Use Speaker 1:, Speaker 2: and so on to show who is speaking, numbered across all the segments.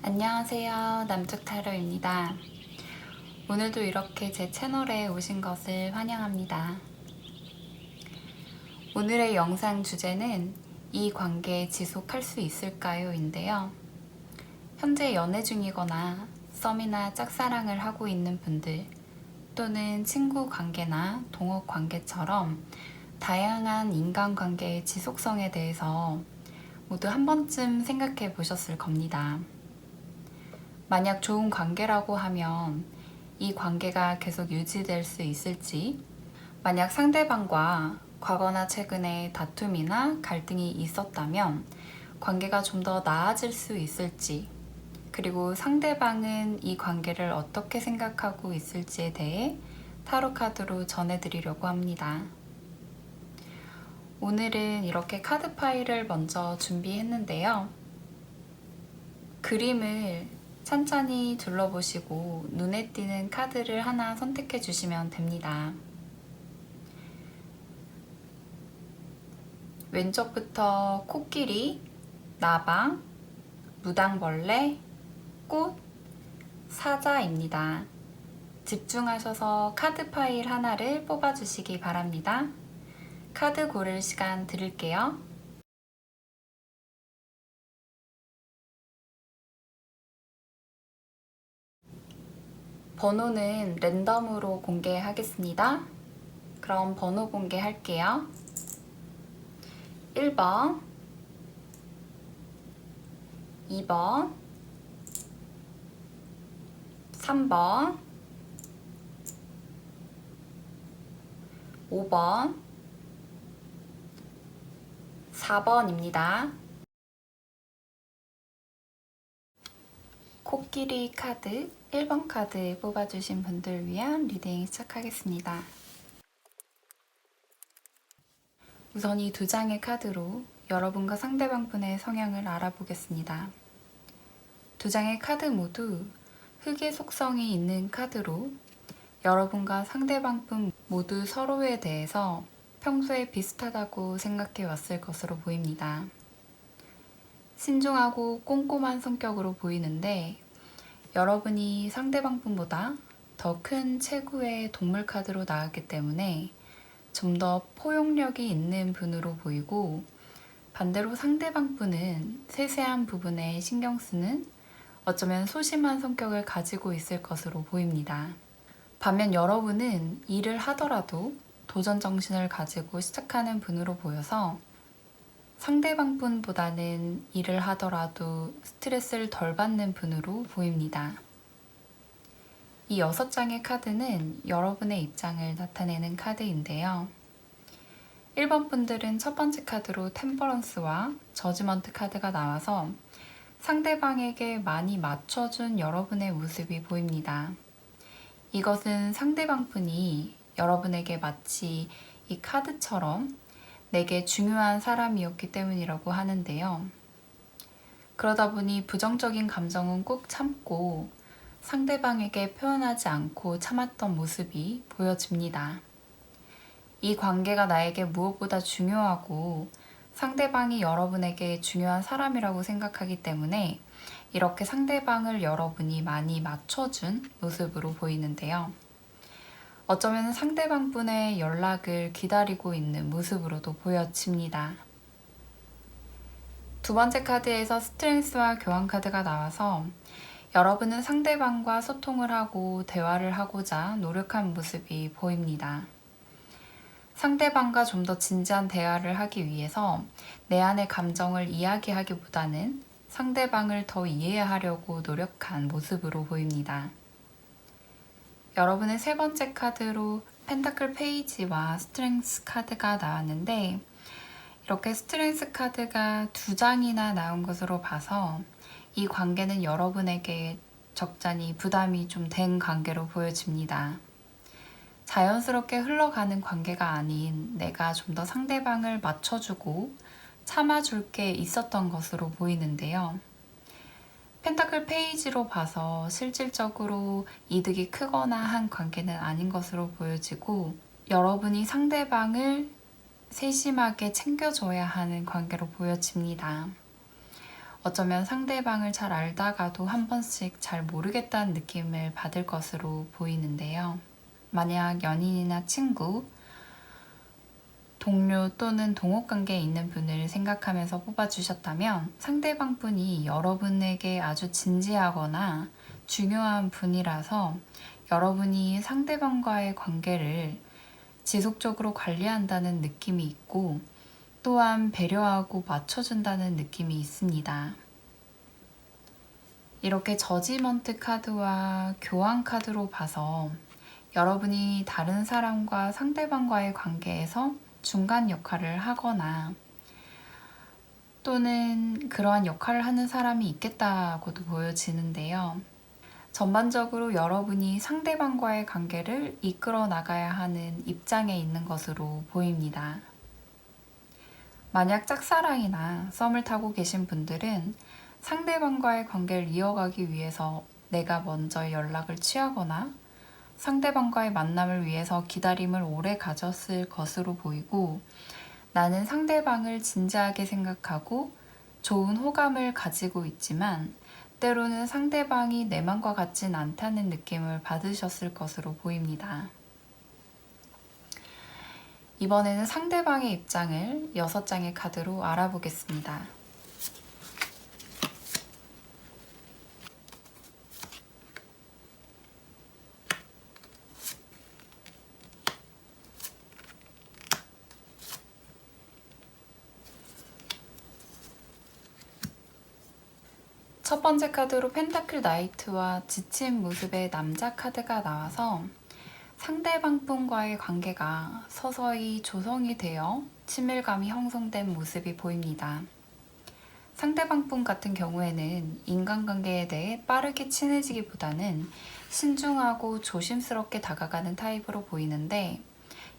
Speaker 1: 안녕하세요. 남쪽타로입니다. 오늘도 이렇게 제 채널에 오신 것을 환영합니다. 오늘의 영상 주제는 이 관계 지속할 수 있을까요? 인데요. 현재 연애 중이거나 썸이나 짝사랑을 하고 있는 분들 또는 친구 관계나 동업 관계처럼 다양한 인간관계의 지속성에 대해서 모두 한 번쯤 생각해 보셨을 겁니다. 만약 좋은 관계라고 하면 이 관계가 계속 유지될 수 있을지, 만약 상대방과 과거나 최근에 다툼이나 갈등이 있었다면 관계가 좀 더 나아질 수 있을지, 그리고 상대방은 이 관계를 어떻게 생각하고 있을지에 대해 타로 카드로 전해드리려고 합니다. 오늘은 이렇게 카드 파일을 먼저 준비했는데요. 그림을 천천히 둘러보시고 눈에 띄는 카드를 하나 선택해 주시면 됩니다. 왼쪽부터 코끼리, 나방, 무당벌레, 꽃, 사자입니다. 집중하셔서 카드 파일 하나를 뽑아주시기 바랍니다. 카드 고를 시간 드릴게요. 번호는 랜덤으로 공개하겠습니다. 그럼 번호 공개할게요. 1번, 2번, 3번, 5번, 4번입니다. 코끼리 카드 1번 카드 뽑아주신 분들 위한 리딩 시작하겠습니다. 우선 이 두 장의 카드로 여러분과 상대방분의 성향을 알아보겠습니다. 두 장의 카드 모두 흑의 속성이 있는 카드로 여러분과 상대방분 모두 서로에 대해서 평소에 비슷하다고 생각해 왔을 것으로 보입니다. 신중하고 꼼꼼한 성격으로 보이는데 여러분이 상대방분보다 더 큰 체구의 동물 카드로 나왔기 때문에 좀 더 포용력이 있는 분으로 보이고, 반대로 상대방분은 세세한 부분에 신경 쓰는 어쩌면 소심한 성격을 가지고 있을 것으로 보입니다. 반면 여러분은 일을 하더라도 도전 정신을 가지고 시작하는 분으로 보여서 상대방분보다는 일을 하더라도 스트레스를 덜 받는 분으로 보입니다. 이 6장의 카드는 여러분의 입장을 나타내는 카드인데요. 1번 분들은 첫 번째 카드로 템퍼런스와 저지먼트 카드가 나와서 상대방에게 많이 맞춰준 여러분의 모습이 보입니다. 이것은 상대방 분이 여러분에게 마치 이 카드처럼 내게 중요한 사람이었기 때문이라고 하는데요. 그러다 보니 부정적인 감정은 꾹 참고 상대방에게 표현하지 않고 참았던 모습이 보여집니다. 이 관계가 나에게 무엇보다 중요하고 상대방이 여러분에게 중요한 사람이라고 생각하기 때문에 이렇게 상대방을 여러분이 많이 맞춰준 모습으로 보이는데요. 어쩌면 상대방 분의 연락을 기다리고 있는 모습으로도 보여집니다. 두 번째 카드에서 스트렝스와 교환 카드가 나와서 여러분은 상대방과 소통을 하고 대화를 하고자 노력한 모습이 보입니다. 상대방과 좀 더 진지한 대화를 하기 위해서 내 안의 감정을 이야기하기보다는 상대방을 더 이해하려고 노력한 모습으로 보입니다. 여러분의 세 번째 카드로 펜타클 페이지와 스트렝스 카드가 나왔는데, 이렇게 스트렝스 카드가 2장이나 나온 것으로 봐서 이 관계는 여러분에게 적잖이 부담이 좀 된 관계로 보여집니다. 자연스럽게 흘러가는 관계가 아닌 내가 좀 더 상대방을 맞춰주고 참아줄 게 있었던 것으로 보이는데요. 펜타클 페이지로 봐서 실질적으로 이득이 크거나 한 관계는 아닌 것으로 보여지고, 여러분이 상대방을 세심하게 챙겨줘야 하는 관계로 보여집니다. 어쩌면 상대방을 잘 알다가도 한 번씩 잘 모르겠다는 느낌을 받을 것으로 보이는데요. 만약 연인이나 친구, 동료 또는 동업관계에 있는 분을 생각하면서 뽑아주셨다면 상대방 분이 여러분에게 아주 진지하거나 중요한 분이라서 여러분이 상대방과의 관계를 지속적으로 관리한다는 느낌이 있고 또한 배려하고 맞춰준다는 느낌이 있습니다. 이렇게 저지먼트 카드와 교환 카드로 봐서 여러분이 다른 사람과 상대방과의 관계에서 중간 역할을 하거나 또는 그러한 역할을 하는 사람이 있겠다고도 보여지는데요. 전반적으로 여러분이 상대방과의 관계를 이끌어 나가야 하는 입장에 있는 것으로 보입니다. 만약 짝사랑이나 썸을 타고 계신 분들은 상대방과의 관계를 이어가기 위해서 내가 먼저 연락을 취하거나 상대방과의 만남을 위해서 기다림을 오래 가졌을 것으로 보이고 나는 상대방을 진지하게 생각하고 좋은 호감을 가지고 있지만 때로는 상대방이 내 맘과 같진 않다는 느낌을 받으셨을 것으로 보입니다. 이번에는 상대방의 입장을 6장의 카드로 알아보겠습니다. 첫 번째 카드로 펜타클 나이트와 지친 모습의 남자 카드가 나와서 상대방 분과의 관계가 서서히 조성이 되어 친밀감이 형성된 모습이 보입니다. 상대방 분 같은 경우에는 인간관계에 대해 빠르게 친해지기보다는 신중하고 조심스럽게 다가가는 타입으로 보이는데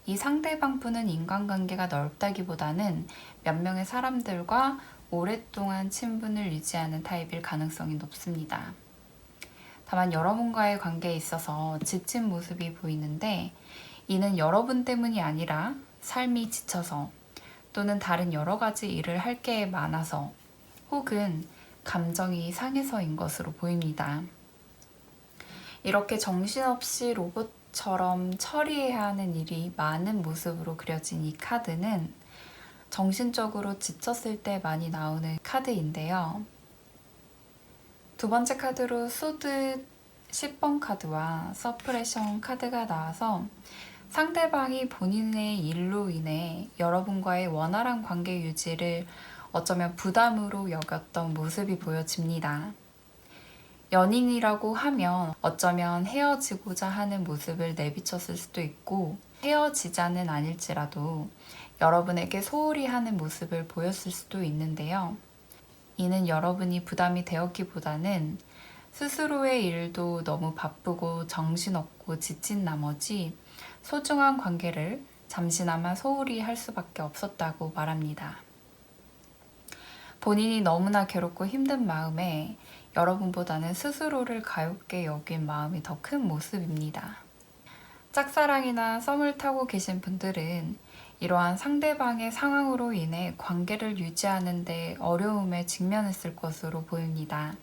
Speaker 1: 이 상대방 분은 인간관계가 넓다기보다는 몇 명의 사람들과 오랫동안 친분을 유지하는 타입일 가능성이 높습니다. 다만 여러분과의 관계에 있어서 지친 모습이 보이는데 이는 여러분 때문이 아니라 삶이 지쳐서 또는 다른 여러 가지 일을 할 게 많아서 혹은 감정이 상해서인 것으로 보입니다. 이렇게 정신없이 로봇처럼 처리해야 하는 일이 많은 모습으로 그려진 이 카드는 정신적으로 지쳤을 때 많이 나오는 카드인데요. 두 번째 카드로 소드 10번 카드와 서프레션 카드가 나와서 상대방이 본인의 일로 인해 여러분과의 원활한 관계 유지를 어쩌면 부담으로 여겼던 모습이 보여집니다. 연인이라고 하면 어쩌면 헤어지고자 하는 모습을 내비쳤을 수도 있고 헤어지자는 아닐지라도 여러분에게 소홀히 하는 모습을 보였을 수도 있는데요. 이는 여러분이 부담이 되었기보다는 스스로의 일도 너무 바쁘고 정신없고 지친 나머지 소중한 관계를 잠시나마 소홀히 할 수밖에 없었다고 말합니다. 본인이 너무나 괴롭고 힘든 마음에 여러분보다는 스스로를 가볍게 여긴 마음이 더 큰 모습입니다. 짝사랑이나 썸을 타고 계신 분들은 이러한 상대방의 상황으로 인해 관계를 유지하는 데 어려움에 직면했을 것으로 보입니다.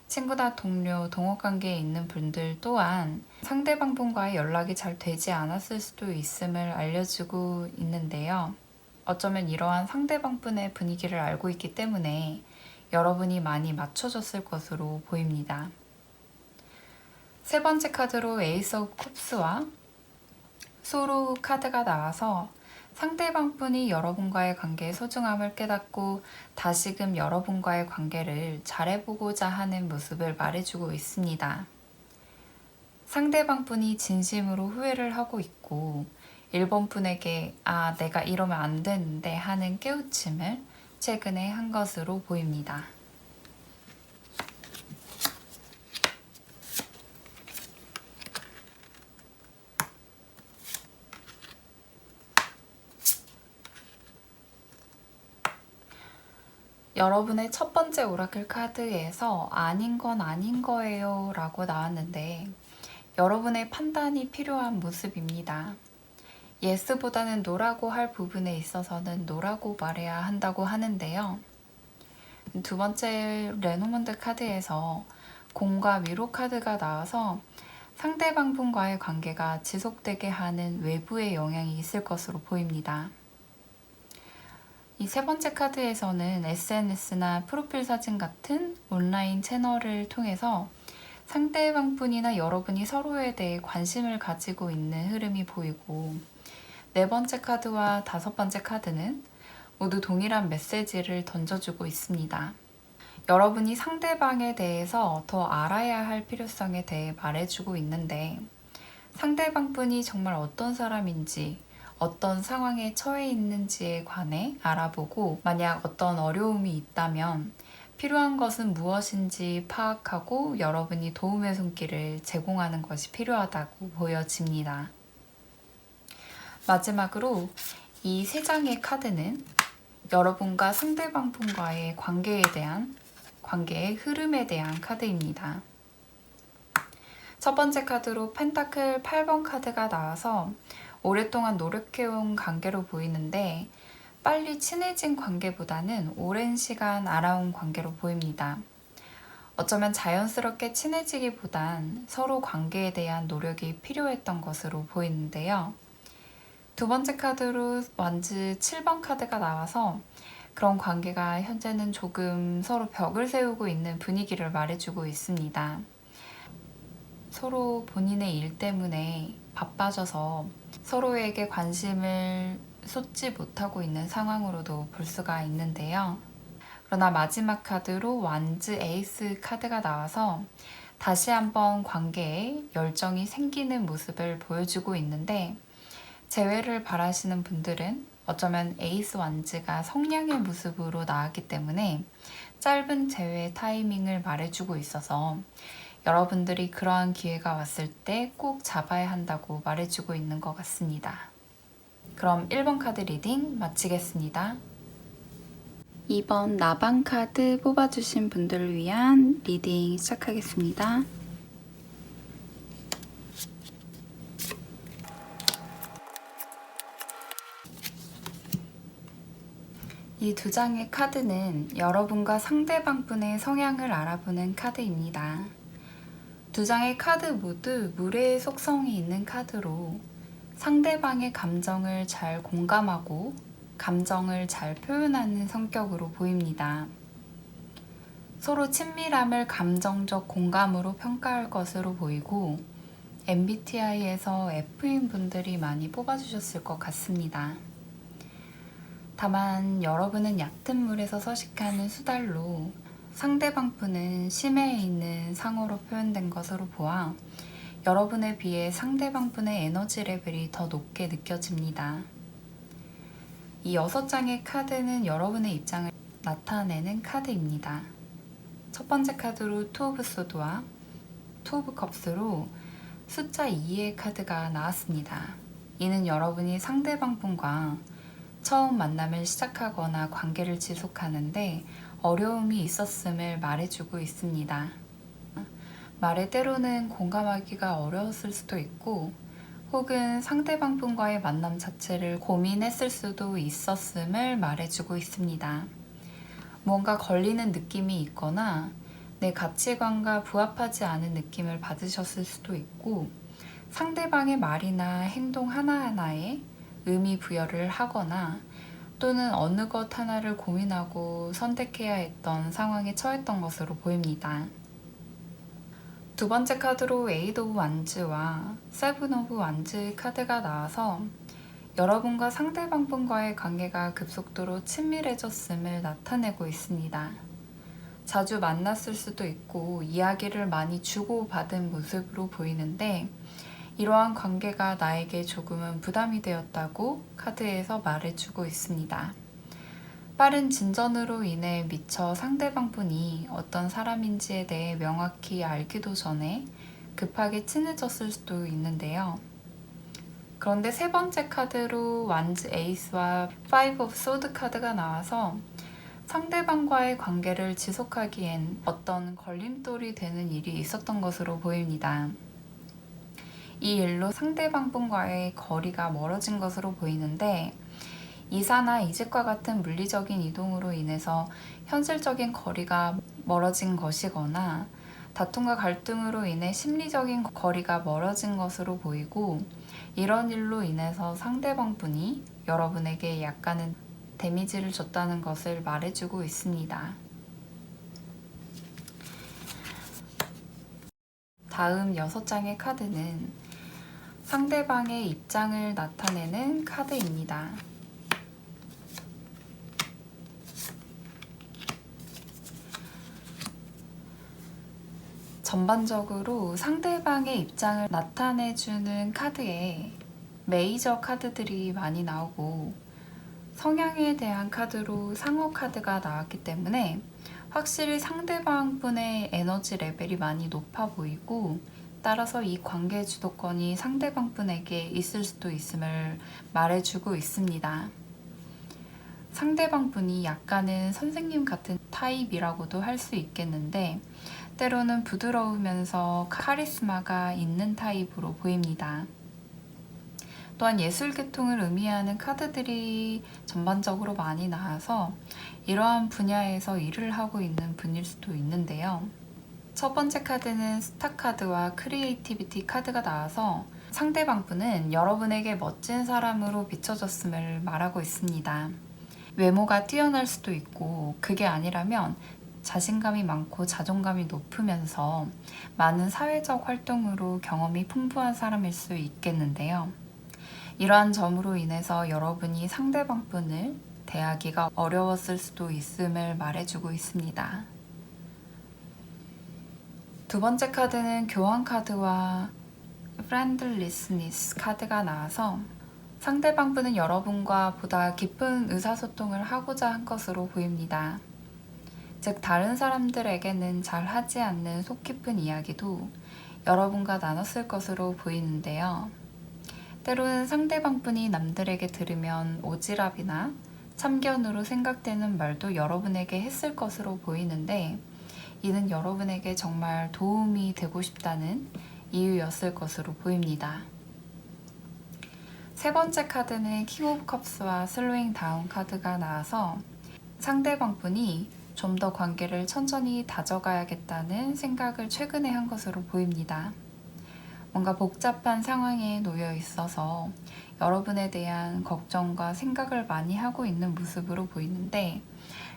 Speaker 1: 친구나 동료, 동업관계에 있는 분들 또한 상대방 분과의 연락이 잘 되지 않았을 수도 있음을 알려주고 있는데요. 어쩌면 이러한 상대방 분의 분위기를 알고 있기 때문에 여러분이 많이 맞춰줬을 것으로 보입니다. 세 번째 카드로 에이스 오브 컵스와 소로 카드가 나와서 상대방 분이 여러분과의 관계의 소중함을 깨닫고 다시금 여러분과의 관계를 잘해보고자 하는 모습을 말해주고 있습니다. 상대방 분이 진심으로 후회를 하고 있고 1번 분에게 내가 이러면 안 되는데 하는 깨우침을 최근에 한 것으로 보입니다. 여러분의 첫 번째 오라클 카드에서 아닌 건 아닌 거예요 라고 나왔는데 여러분의 판단이 필요한 모습입니다. 예스보다는 노라고 할 부분에 있어서는 노라고 말해야 한다고 하는데요. 두 번째 레노먼드 카드에서 공과 위로 카드가 나와서 상대방분과의 관계가 지속되게 하는 외부의 영향이 있을 것으로 보입니다. 이 세 번째 카드에서는 SNS나 프로필 사진 같은 온라인 채널을 통해서 상대방분이나 여러분이 서로에 대해 관심을 가지고 있는 흐름이 보이고, 네 번째 카드와 다섯 번째 카드는 모두 동일한 메시지를 던져주고 있습니다. 여러분이 상대방에 대해서 더 알아야 할 필요성에 대해 말해주고 있는데, 상대방분이 정말 어떤 사람인지, 어떤 상황에 처해 있는지에 관해 알아보고, 만약 어떤 어려움이 있다면 필요한 것은 무엇인지 파악하고 여러분이 도움의 손길을 제공하는 것이 필요하다고 보여집니다. 마지막으로 이 세 장의 카드는 여러분과 상대방분과의 관계의 흐름에 대한 카드입니다. 첫 번째 카드로 펜타클 8번 카드가 나와서 오랫동안 노력해온 관계로 보이는데, 빨리 친해진 관계보다는 오랜 시간 알아온 관계로 보입니다. 어쩌면 자연스럽게 친해지기보단 서로 관계에 대한 노력이 필요했던 것으로 보이는데요. 두 번째 카드로 완즈 7번 카드가 나와서 그런 관계가 현재는 조금 서로 벽을 세우고 있는 분위기를 말해주고 있습니다. 서로 본인의 일 때문에 바빠져서 서로에게 관심을 쏟지 못하고 있는 상황으로도 볼 수가 있는데요. 그러나 마지막 카드로 완즈 에이스 카드가 나와서 다시 한번 관계에 열정이 생기는 모습을 보여주고 있는데, 재회를 바라시는 분들은 어쩌면 에이스 완즈가 성량의 모습으로 나왔기 때문에 짧은 재회 타이밍을 말해주고 있어서 여러분들이 그러한 기회가 왔을 때 꼭 잡아야 한다고 말해주고 있는 것 같습니다. 그럼 1번 카드 리딩 마치겠습니다. 2번 나방 카드 뽑아주신 분들을 위한 리딩 시작하겠습니다. 이 두 장의 카드는 여러분과 상대방분의 성향을 알아보는 카드입니다. 두 장의 카드 모두 물의 속성이 있는 카드로 상대방의 감정을 잘 공감하고 감정을 잘 표현하는 성격으로 보입니다. 서로 친밀함을 감정적 공감으로 평가할 것으로 보이고, MBTI에서 F인 분들이 많이 뽑아주셨을 것 같습니다. 다만 여러분은 얕은 물에서 서식하는 수달로 상대방분은 심해에 있는 상어로 표현된 것으로 보아 여러분에 비해 상대방분의 에너지 레벨이 더 높게 느껴집니다. 이 6장의 카드는 여러분의 입장을 나타내는 카드입니다. 첫 번째 카드로 투 오브 소드와 투 오브 컵스로 숫자 2의 카드가 나왔습니다. 이는 여러분이 상대방분과 처음 만남을 시작하거나 관계를 지속하는데 어려움이 있었음을 말해주고 있습니다. 말에 때로는 공감하기가 어려웠을 수도 있고, 혹은 상대방분과의 만남 자체를 고민했을 수도 있었음을 말해주고 있습니다. 뭔가 걸리는 느낌이 있거나 내 가치관과 부합하지 않은 느낌을 받으셨을 수도 있고, 상대방의 말이나 행동 하나하나에 의미 부여를 하거나 또는 어느 것 하나를 고민하고 선택해야 했던 상황에 처했던 것으로 보입니다. 두 번째 카드로 에이드 오브 완즈와 세븐 오브 완즈 카드가 나와서 여러분과 상대방분과의 관계가 급속도로 친밀해졌음을 나타내고 있습니다. 자주 만났을 수도 있고 이야기를 많이 주고받은 모습으로 보이는데, 이러한 관계가 나에게 조금은 부담이 되었다고 카드에서 말해주고 있습니다. 빠른 진전으로 인해 미처 상대방분이 어떤 사람인지에 대해 명확히 알기도 전에 급하게 친해졌을 수도 있는데요. 그런데 세 번째 카드로 완즈 에이스와 파이브 오브 소드 카드가 나와서 상대방과의 관계를 지속하기엔 어떤 걸림돌이 되는 일이 있었던 것으로 보입니다. 이 일로 상대방분과의 거리가 멀어진 것으로 보이는데, 이사나 이직과 같은 물리적인 이동으로 인해서 현실적인 거리가 멀어진 것이거나 다툼과 갈등으로 인해 심리적인 거리가 멀어진 것으로 보이고, 이런 일로 인해서 상대방 분이 여러분에게 약간은 데미지를 줬다는 것을 말해주고 있습니다. 다음 6장의 카드는 상대방의 입장을 나타내는 카드입니다. 전반적으로 상대방의 입장을 나타내주는 카드에 메이저 카드들이 많이 나오고, 성향에 대한 카드로 상어 카드가 나왔기 때문에 확실히 상대방 분의 에너지 레벨이 많이 높아 보이고, 따라서 이 관계 주도권이 상대방 분에게 있을 수도 있음을 말해주고 있습니다. 상대방 분이 약간은 선생님 같은 타입이라고도 할 수 있겠는데, 때로는 부드러우면서 카리스마가 있는 타입으로 보입니다. 또한 예술 계통을 의미하는 카드들이 전반적으로 많이 나와서 이러한 분야에서 일을 하고 있는 분일 수도 있는데요. 첫 번째 카드는 스타 카드와 크리에이티비티 카드가 나와서 상대방 분은 여러분에게 멋진 사람으로 비춰졌음을 말하고 있습니다. 외모가 뛰어날 수도 있고, 그게 아니라면 자신감이 많고 자존감이 높으면서 많은 사회적 활동으로 경험이 풍부한 사람일 수 있겠는데요. 이러한 점으로 인해서 여러분이 상대방 분을 대하기가 어려웠을 수도 있음을 말해주고 있습니다. 두 번째 카드는 교환 카드와 friendlessness 카드가 나와서 상대방 분은 여러분과 보다 깊은 의사소통을 하고자 한 것으로 보입니다. 즉, 다른 사람들에게는 잘 하지 않는 속 깊은 이야기도 여러분과 나눴을 것으로 보이는데요. 때로는 상대방 분이 남들에게 들으면 오지랖이나 참견으로 생각되는 말도 여러분에게 했을 것으로 보이는데, 이는 여러분에게 정말 도움이 되고 싶다는 이유였을 것으로 보입니다. 세 번째 카드는 킹 오브 컵스와 슬로잉 다운 카드가 나와서 상대방 분이 좀 더 관계를 천천히 다져가야겠다는 생각을 최근에 한 것으로 보입니다. 뭔가 복잡한 상황에 놓여 있어서 여러분에 대한 걱정과 생각을 많이 하고 있는 모습으로 보이는데,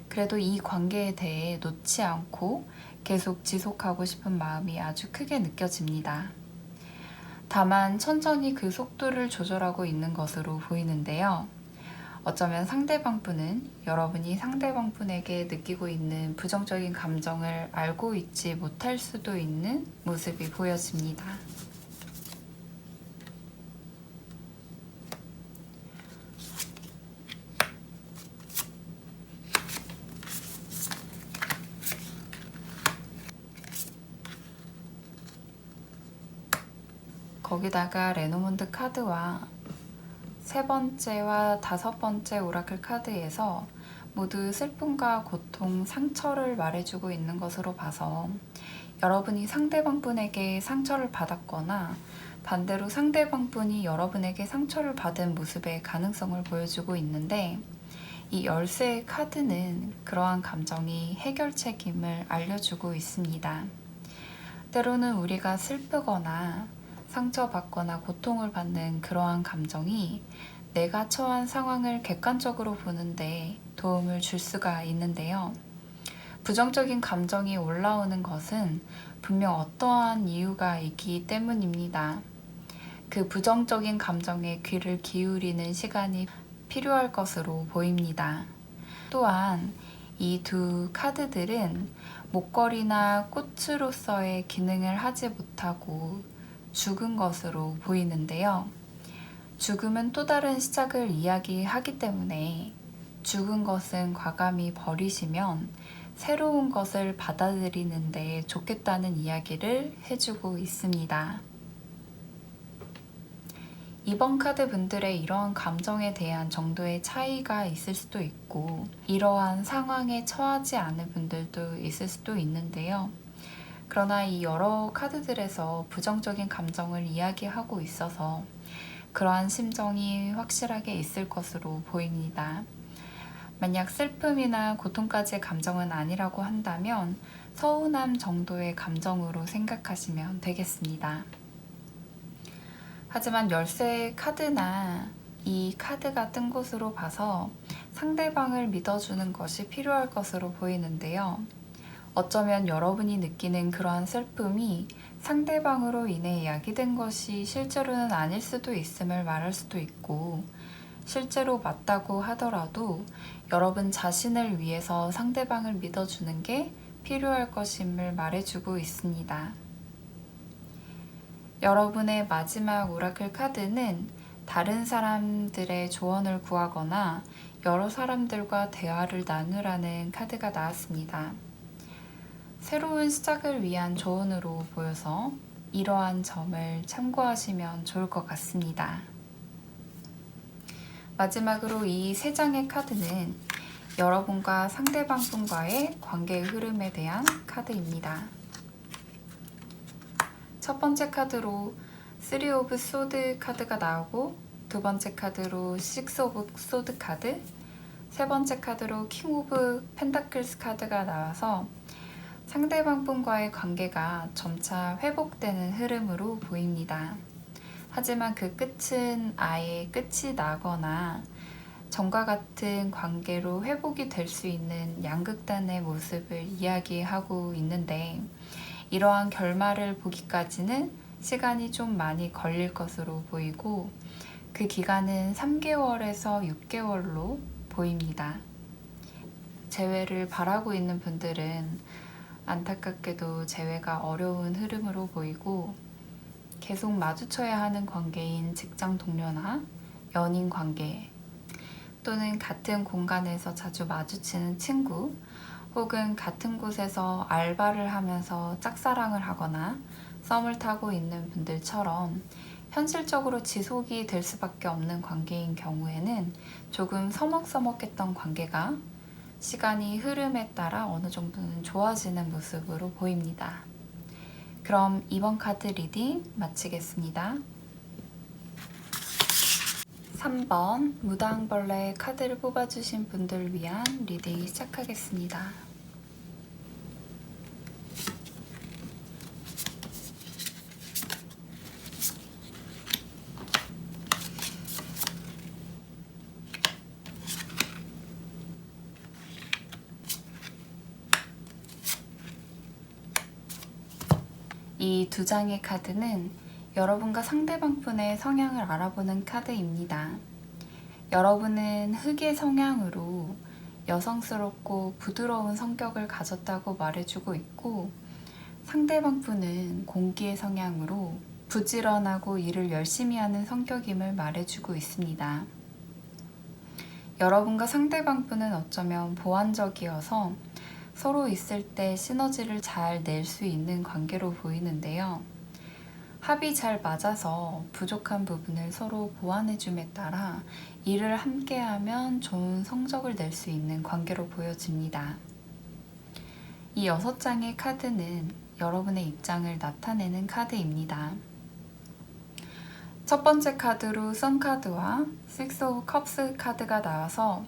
Speaker 1: 그래도 이 관계에 대해 놓지 않고 계속 지속하고 싶은 마음이 아주 크게 느껴집니다. 다만 천천히 그 속도를 조절하고 있는 것으로 보이는데요. 어쩌면 상대방 분은 여러분이 상대방 분에게 느끼고 있는 부정적인 감정을 알고 있지 못할 수도 있는 모습이 보여집니다. 거기다가 레노몬드 카드와 세 번째와 다섯 번째 오라클 카드에서 모두 슬픔과 고통, 상처를 말해주고 있는 것으로 봐서 여러분이 상대방 분에게 상처를 받았거나 반대로 상대방 분이 여러분에게 상처를 받은 모습의 가능성을 보여주고 있는데, 이 열쇠의 카드는 그러한 감정이 해결책임을 알려주고 있습니다. 때로는 우리가 슬프거나 상처받거나 고통을 받는 그러한 감정이 내가 처한 상황을 객관적으로 보는데 도움을 줄 수가 있는데요. 부정적인 감정이 올라오는 것은 분명 어떠한 이유가 있기 때문입니다. 그 부정적인 감정에 귀를 기울이는 시간이 필요할 것으로 보입니다. 또한 이 두 카드들은 목걸이나 꽃으로서의 기능을 하지 못하고 죽은 것으로 보이는데요. 죽음은 또 다른 시작을 이야기하기 때문에 죽은 것은 과감히 버리시면 새로운 것을 받아들이는 데 좋겠다는 이야기를 해주고 있습니다. 이번 카드 분들의 이러한 감정에 대한 정도의 차이가 있을 수도 있고, 이러한 상황에 처하지 않은 분들도 있을 수도 있는데요. 그러나 이 여러 카드들에서 부정적인 감정을 이야기하고 있어서 그러한 심정이 확실하게 있을 것으로 보입니다. 만약 슬픔이나 고통까지의 감정은 아니라고 한다면 서운함 정도의 감정으로 생각하시면 되겠습니다. 하지만 열쇠 카드나 이 카드가 뜬 곳으로 봐서 상대방을 믿어주는 것이 필요할 것으로 보이는데요. 어쩌면 여러분이 느끼는 그러한 슬픔이 상대방으로 인해 야기된 것이 실제로는 아닐 수도 있음을 말할 수도 있고, 실제로 맞다고 하더라도 여러분 자신을 위해서 상대방을 믿어주는 게 필요할 것임을 말해주고 있습니다. 여러분의 마지막 오라클 카드는 다른 사람들의 조언을 구하거나 여러 사람들과 대화를 나누라는 카드가 나왔습니다. 새로운 시작을 위한 조언으로 보여서 이러한 점을 참고하시면 좋을 것 같습니다. 마지막으로 이 세 장의 카드는 여러분과 상대방 분과의 관계의 흐름에 대한 카드입니다. 첫 번째 카드로 3 오브 소드 카드가 나오고, 두 번째 카드로 6 오브 소드 카드, 세 번째 카드로 킹 오브 펜타클스 카드가 나와서 상대방 분과의 관계가 점차 회복되는 흐름으로 보입니다. 하지만 그 끝은 아예 끝이 나거나 전과 같은 관계로 회복이 될 수 있는 양극단의 모습을 이야기하고 있는데, 이러한 결말을 보기까지는 시간이 좀 많이 걸릴 것으로 보이고, 그 기간은 3개월에서 6개월로 보입니다. 재회를 바라고 있는 분들은 안타깝게도 재회가 어려운 흐름으로 보이고, 계속 마주쳐야 하는 관계인 직장 동료나 연인 관계, 또는 같은 공간에서 자주 마주치는 친구, 혹은 같은 곳에서 알바를 하면서 짝사랑을 하거나 썸을 타고 있는 분들처럼 현실적으로 지속이 될 수밖에 없는 관계인 경우에는 조금 서먹서먹했던 관계가 시간이 흐름에 따라 어느 정도는 좋아지는 모습으로 보입니다. 그럼 이번 카드 리딩 마치겠습니다. 3번 무당벌레 카드를 뽑아주신 분들 위한 리딩 시작하겠습니다. 이 두 장의 카드는 여러분과 상대방 분의 성향을 알아보는 카드입니다. 여러분은 흑의 성향으로 여성스럽고 부드러운 성격을 가졌다고 말해주고 있고, 상대방 분은 공기의 성향으로 부지런하고 일을 열심히 하는 성격임을 말해주고 있습니다. 여러분과 상대방 분은 어쩌면 보완적이어서 서로 있을 때 시너지를 잘 낼 수 있는 관계로 보이는데요. 합이 잘 맞아서 부족한 부분을 서로 보완해줌에 따라 일을 함께하면 좋은 성적을 낼 수 있는 관계로 보여집니다. 이 6장의 카드는 여러분의 입장을 나타내는 카드입니다. 첫 번째 카드로 선 카드와 6 오브 컵스 카드가 나와서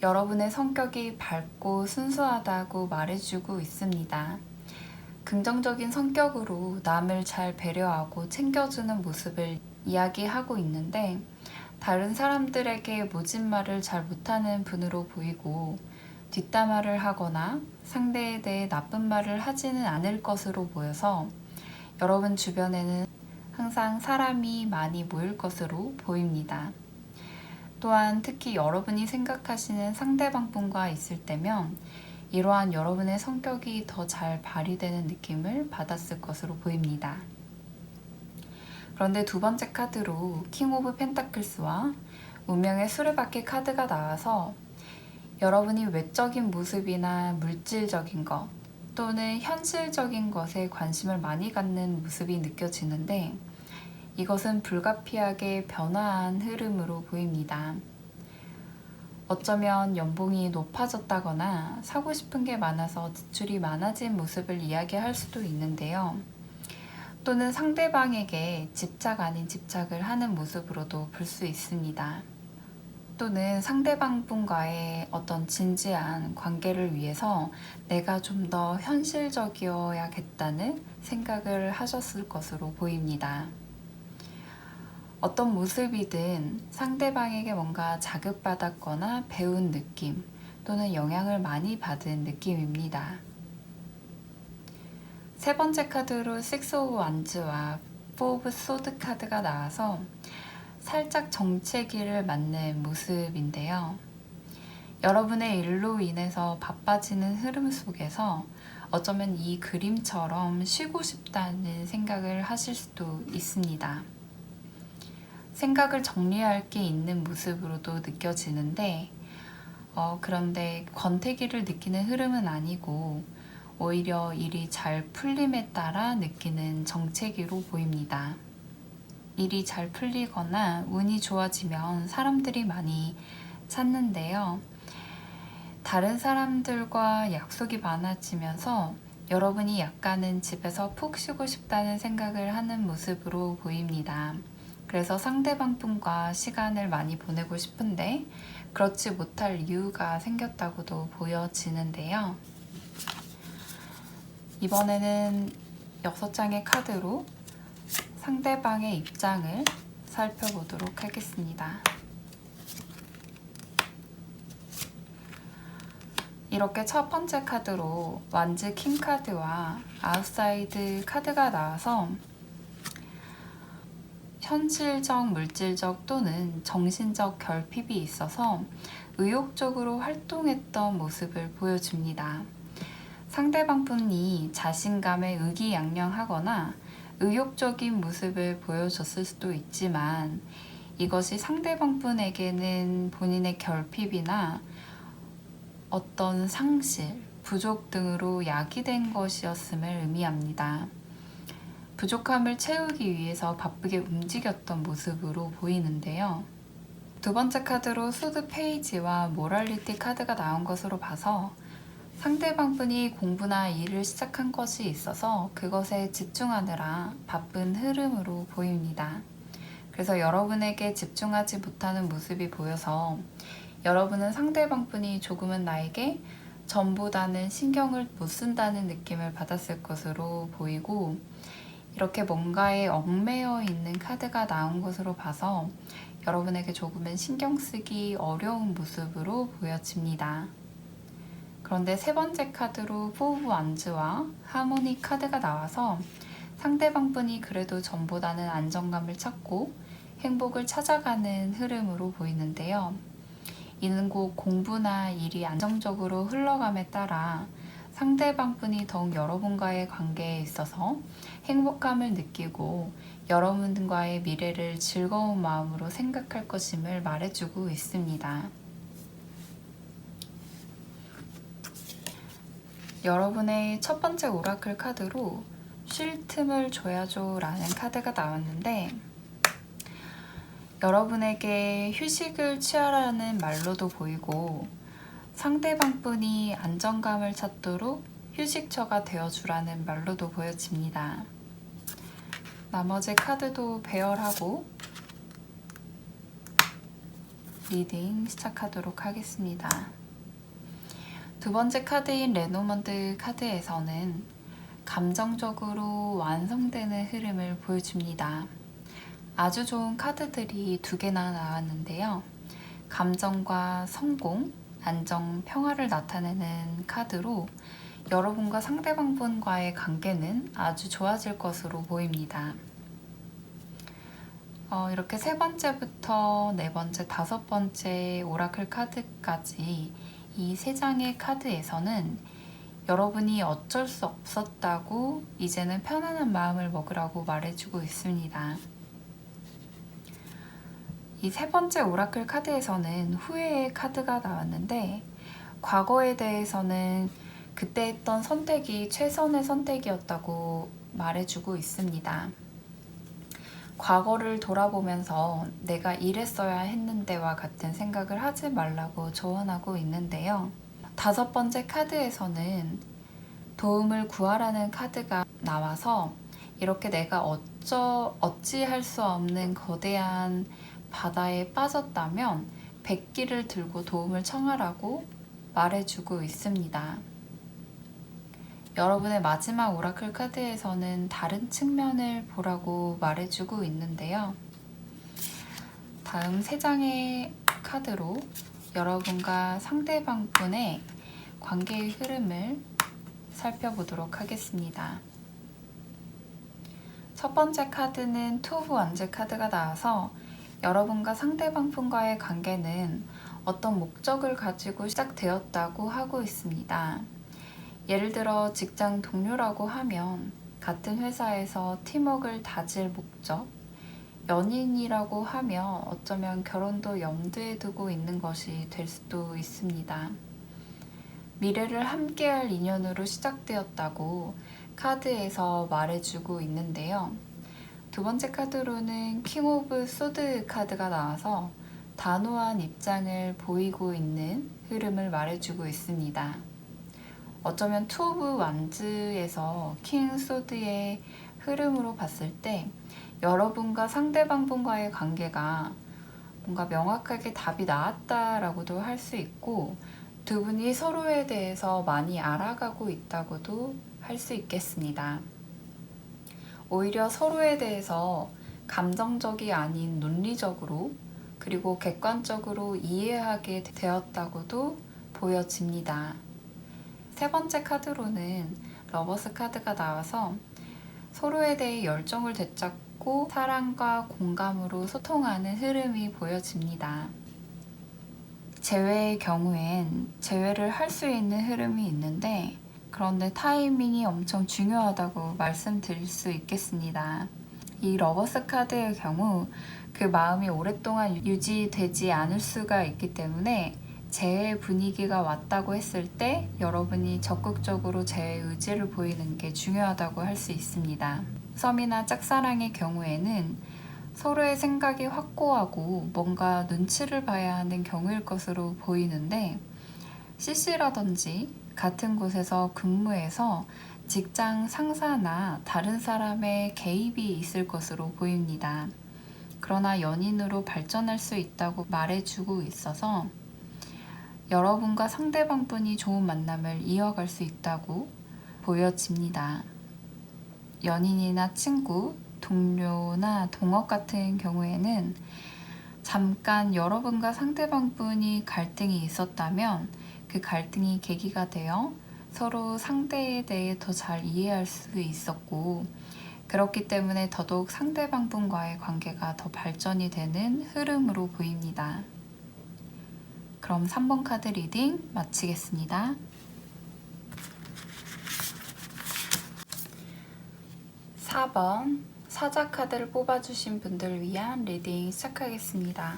Speaker 1: 여러분의 성격이 밝고 순수하다고 말해주고 있습니다. 긍정적인 성격으로 남을 잘 배려하고 챙겨주는 모습을 이야기하고 있는데, 다른 사람들에게 모진 말을 잘 못하는 분으로 보이고, 뒷담화를 하거나 상대에 대해 나쁜 말을 하지는 않을 것으로 보여서 여러분 주변에는 항상 사람이 많이 모일 것으로 보입니다. 또한 특히 여러분이 생각하시는 상대방 분과 있을 때면 이러한 여러분의 성격이 더 잘 발휘되는 느낌을 받았을 것으로 보입니다. 그런데 두 번째 카드로 킹 오브 펜타클스와 운명의 수레바퀴 카드가 나와서 여러분이 외적인 모습이나 물질적인 것 또는 현실적인 것에 관심을 많이 갖는 모습이 느껴지는데, 이것은 불가피하게 변화한 흐름으로 보입니다. 어쩌면 연봉이 높아졌다거나 사고 싶은 게 많아서 지출이 많아진 모습을 이야기할 수도 있는데요. 또는 상대방에게 집착 아닌 집착을 하는 모습으로도 볼 수 있습니다. 또는 상대방 분과의 어떤 진지한 관계를 위해서 내가 좀 더 현실적이어야겠다는 생각을 하셨을 것으로 보입니다. 어떤 모습이든 상대방에게 뭔가 자극받았거나 배운 느낌 또는 영향을 많이 받은 느낌입니다. 세 번째 카드로 식스 오브 완즈와 포 오브 소드 카드가 나와서 살짝 정체기를 맞는 모습인데요. 여러분의 일로 인해서 바빠지는 흐름 속에서 어쩌면 이 그림처럼 쉬고 싶다는 생각을 하실 수도 있습니다. 생각을 정리할 게 있는 모습으로도 느껴지는데 그런데 권태기를 느끼는 흐름은 아니고 오히려 일이 잘 풀림에 따라 느끼는 정체기로 보입니다. 일이 잘 풀리거나 운이 좋아지면 사람들이 많이 찾는데요. 다른 사람들과 약속이 많아지면서 여러분이 약간은 집에서 푹 쉬고 싶다는 생각을 하는 모습으로 보입니다. 그래서 상대방 분과 시간을 많이 보내고 싶은데 그렇지 못할 이유가 생겼다고도 보여지는데요. 이번에는 6장의 카드로 상대방의 입장을 살펴보도록 하겠습니다. 이렇게 첫 번째 카드로 완즈 킹 카드와 아웃사이드 카드가 나와서 현실적, 물질적 또는 정신적 결핍이 있어서 의욕적으로 활동했던 모습을 보여줍니다. 상대방 분이 자신감에 의기양양하거나 의욕적인 모습을 보여줬을 수도 있지만 이것이 상대방 분에게는 본인의 결핍이나 어떤 상실, 부족 등으로 야기된 것이었음을 의미합니다. 부족함을 채우기 위해서 바쁘게 움직였던 모습으로 보이는데요. 두 번째 카드로 소드 페이지와 모랄리티 카드가 나온 것으로 봐서 상대방 분이 공부나 일을 시작한 것이 있어서 그것에 집중하느라 바쁜 흐름으로 보입니다. 그래서 여러분에게 집중하지 못하는 모습이 보여서 여러분은 상대방 분이 조금은 나에게 전보다는 신경을 못 쓴다는 느낌을 받았을 것으로 보이고 이렇게 뭔가에 얽매여 있는 카드가 나온 것으로 봐서 여러분에게 조금은 신경 쓰기 어려운 모습으로 보여집니다. 그런데 세 번째 카드로 포 오브 완즈와 하모니 카드가 나와서 상대방 분이 그래도 전보다는 안정감을 찾고 행복을 찾아가는 흐름으로 보이는데요. 이는 곧 공부나 일이 안정적으로 흘러감에 따라 상대방 분이 더욱 여러분과의 관계에 있어서 행복감을 느끼고 여러분과의 미래를 즐거운 마음으로 생각할 것임을 말해주고 있습니다. 여러분의 첫 번째 오라클 카드로 쉴 틈을 줘야죠 라는 카드가 나왔는데 여러분에게 휴식을 취하라는 말로도 보이고 상대방 분이 안정감을 찾도록 휴식처가 되어주라는 말로도 보여집니다. 나머지 카드도 배열하고 리딩 시작하도록 하겠습니다. 두 번째 카드인 레노먼드 카드에서는 감정적으로 완성되는 흐름을 보여줍니다. 아주 좋은 카드들이 두 개나 나왔는데요. 감정과 성공, 안정, 평화를 나타내는 카드로 여러분과 상대방 분과의 관계는 아주 좋아질 것으로 보입니다. 이렇게 세 번째부터 네 번째, 다섯 번째 오라클 카드까지 이 세 장의 카드에서는 여러분이 어쩔 수 없었다고 이제는 편안한 마음을 먹으라고 말해주고 있습니다. 이 세 번째 오라클 카드에서는 후회의 카드가 나왔는데 과거에 대해서는 그때 했던 선택이 최선의 선택이었다고 말해주고 있습니다. 과거를 돌아보면서 내가 이랬어야 했는데와 같은 생각을 하지 말라고 조언하고 있는데요. 다섯 번째 카드에서는 도움을 구하라는 카드가 나와서 이렇게 내가 어찌할 수 없는 거대한 바다에 빠졌다면 백기를 들고 도움을 청하라고 말해주고 있습니다. 여러분의 마지막 오라클 카드에서는 다른 측면을 보라고 말해주고 있는데요. 다음 3장의 카드로 여러분과 상대방분의 관계의 흐름을 살펴보도록 하겠습니다. 첫 번째 카드는 투 오브 원즈 카드가 나와서 여러분과 상대방분과의 관계는 어떤 목적을 가지고 시작되었다고 하고 있습니다. 예를 들어 직장 동료라고 하면 같은 회사에서 팀워크를 다질 목적, 연인이라고 하면 어쩌면 결혼도 염두에 두고 있는 것이 될 수도 있습니다. 미래를 함께할 인연으로 시작되었다고 카드에서 말해주고 있는데요. 두 번째 카드로는 킹 오브 소드 카드가 나와서 단호한 입장을 보이고 있는 흐름을 말해주고 있습니다. 어쩌면 투 오브 완즈에서 킹 소드의 흐름으로 봤을 때 여러분과 상대방분과의 관계가 뭔가 명확하게 답이 나왔다라고도 할 수 있고 두 분이 서로에 대해서 많이 알아가고 있다고도 할 수 있겠습니다. 오히려 서로에 대해서 감정적이 아닌 논리적으로 그리고 객관적으로 이해하게 되었다고도 보여집니다. 세 번째 카드로는 러버스 카드가 나와서 서로에 대해 열정을 되찾고 사랑과 공감으로 소통하는 흐름이 보여집니다. 재회의 경우엔 재회를 할 수 있는 흐름이 있는데 그런데 타이밍이 엄청 중요하다고 말씀드릴 수 있겠습니다. 이 러버스 카드의 경우 그 마음이 오랫동안 유지되지 않을 수가 있기 때문에 재회 분위기가 왔다고 했을 때 여러분이 적극적으로 재회 의지를 보이는 게 중요하다고 할 수 있습니다. 썸이나 짝사랑의 경우에는 서로의 생각이 확고하고 뭔가 눈치를 봐야 하는 경우일 것으로 보이는데 CC라든지 같은 곳에서 근무해서 직장 상사나 다른 사람의 개입이 있을 것으로 보입니다. 그러나 연인으로 발전할 수 있다고 말해주고 있어서 여러분과 상대방분이 좋은 만남을 이어갈 수 있다고 보여집니다. 연인이나 친구, 동료나 동업 같은 경우에는 잠깐 여러분과 상대방분이 갈등이 있었다면 그 갈등이 계기가 되어 서로 상대에 대해 더 잘 이해할 수 있었고 그렇기 때문에 더더욱 상대방분과의 관계가 더 발전이 되는 흐름으로 보입니다. 그럼 3번 카드 리딩 마치겠습니다. 4번 사자 카드를 뽑아주신 분들 위한 리딩 시작하겠습니다.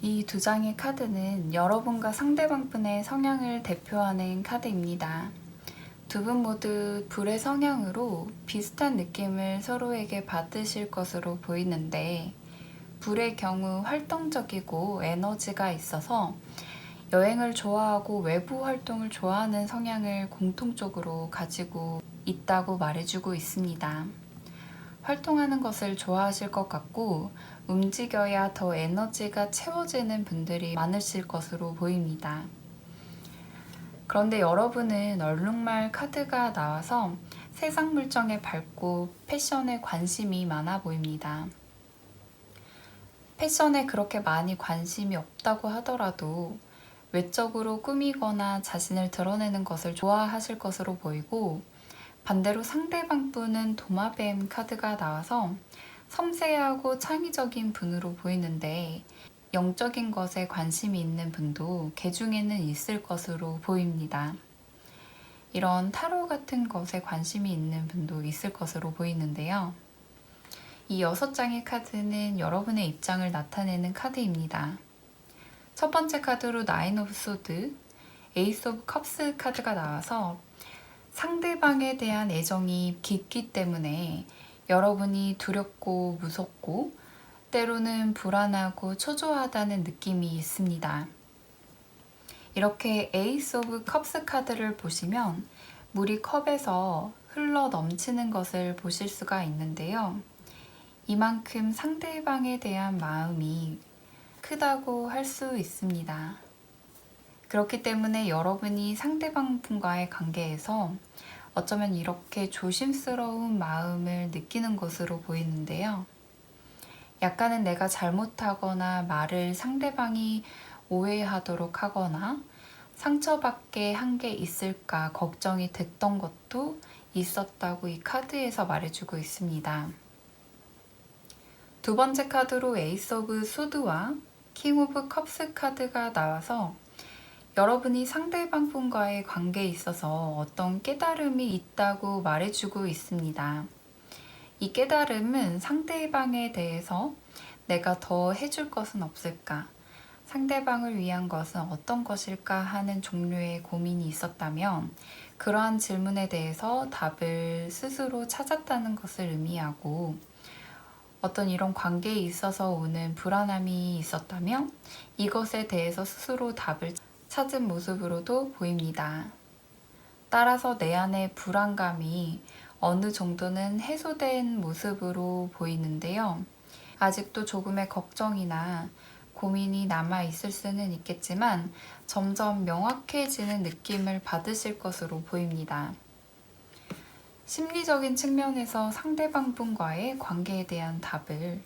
Speaker 1: 이 두 장의 카드는 여러분과 상대방분의 성향을 대표하는 카드입니다. 두 분 모두 불의 성향으로 비슷한 느낌을 서로에게 받으실 것으로 보이는데 불의 경우 활동적이고 에너지가 있어서 여행을 좋아하고 외부 활동을 좋아하는 성향을 공통적으로 가지고 있다고 말해주고 있습니다. 활동하는 것을 좋아하실 것 같고 움직여야 더 에너지가 채워지는 분들이 많으실 것으로 보입니다. 그런데 여러분은 얼룩말 카드가 나와서 세상 물정에 밝고 패션에 관심이 많아 보입니다. 패션에 그렇게 많이 관심이 없다고 하더라도 외적으로 꾸미거나 자신을 드러내는 것을 좋아하실 것으로 보이고 반대로 상대방분은 도마뱀 카드가 나와서 섬세하고 창의적인 분으로 보이는데 영적인 것에 관심이 있는 분도 개 중에는 있을 것으로 보입니다. 이런 타로 같은 것에 관심이 있는 분도 있을 것으로 보이는데요. 이 6장의 카드는 여러분의 입장을 나타내는 카드입니다. 첫 번째 카드로 나인 오브 소드, 에이스 오브 컵스 카드가 나와서 상대방에 대한 애정이 깊기 때문에 여러분이 두렵고 무섭고 때로는 불안하고 초조하다는 느낌이 있습니다. 이렇게 에이스 오브 컵스 카드를 보시면 물이 컵에서 흘러 넘치는 것을 보실 수가 있는데요. 이만큼 상대방에 대한 마음이 크다고 할 수 있습니다. 그렇기 때문에 여러분이 상대방 분과의 관계에서 어쩌면 이렇게 조심스러운 마음을 느끼는 것으로 보이는데요. 약간은 내가 잘못하거나 말을 상대방이 오해하도록 하거나 상처받게 한 게 있을까 걱정이 됐던 것도 있었다고 이 카드에서 말해주고 있습니다. 두 번째 카드로 에이스 오브 소드와 킹 오브 컵스 카드가 나와서 여러분이 상대방 분과의 관계에 있어서 어떤 깨달음이 있다고 말해주고 있습니다. 이 깨달음은 상대방에 대해서 내가 더 해줄 것은 없을까? 상대방을 위한 것은 어떤 것일까 하는 종류의 고민이 있었다면 그러한 질문에 대해서 답을 스스로 찾았다는 것을 의미하고 어떤 이런 관계에 있어서 오는 불안함이 있었다면 이것에 대해서 스스로 답을 찾은 모습으로도 보입니다. 따라서 내 안의 불안감이 어느 정도는 해소된 모습으로 보이는데요. 아직도 조금의 걱정이나 고민이 남아 있을 수는 있겠지만 점점 명확해지는 느낌을 받으실 것으로 보입니다. 심리적인 측면에서 상대방 분과의 관계에 대한 답을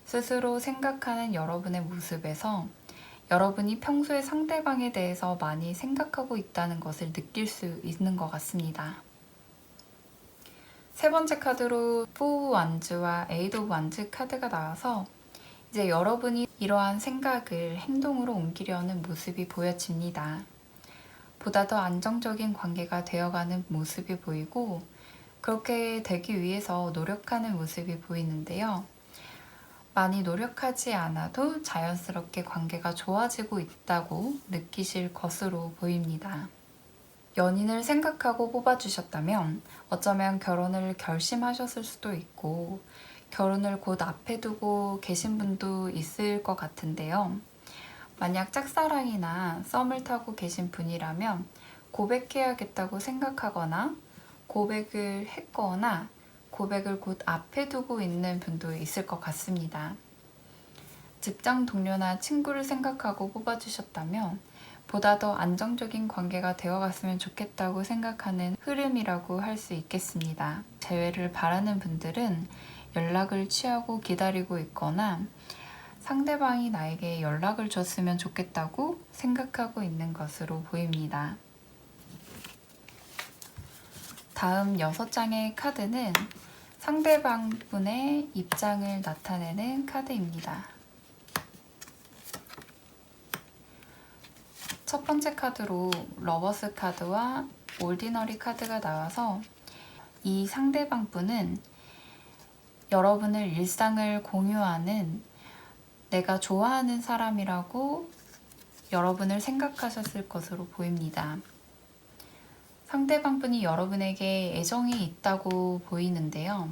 Speaker 1: 스스로 생각하는 여러분의 모습에서 여러분이 평소에 상대방에 대해서 많이 생각하고 있다는 것을 느낄 수 있는 것 같습니다. 세 번째 카드로 4 완즈와 8 오브 완즈 카드가 나와서 이제 여러분이 이러한 생각을 행동으로 옮기려는 모습이 보여집니다. 보다 더 안정적인 관계가 되어가는 모습이 보이고 그렇게 되기 위해서 노력하는 모습이 보이는데요. 많이 노력하지 않아도 자연스럽게 관계가 좋아지고 있다고 느끼실 것으로 보입니다. 연인을 생각하고 뽑아주셨다면 어쩌면 결혼을 결심하셨을 수도 있고 결혼을 곧 앞에 두고 계신 분도 있을 것 같은데요. 만약 짝사랑이나 썸을 타고 계신 분이라면 고백해야겠다고 생각하거나 고백을 했거나 고백을 곧 앞에 두고 있는 분도 있을 것 같습니다. 직장 동료나 친구를 생각하고 뽑아주셨다면 보다 더 안정적인 관계가 되어갔으면 좋겠다고 생각하는 흐름이라고 할 수 있겠습니다. 재회를 바라는 분들은 연락을 취하고 기다리고 있거나 상대방이 나에게 연락을 줬으면 좋겠다고 생각하고 있는 것으로 보입니다. 다음 6장의 카드는 상대방 분의 입장을 나타내는 카드입니다. 첫 번째 카드로 러버스 카드와 올디너리 카드가 나와서 이 상대방 분은 여러분을 일상을 공유하는 내가 좋아하는 사람이라고 여러분을 생각하셨을 것으로 보입니다. 상대방 분이 여러분에게 애정이 있다고 보이는데요.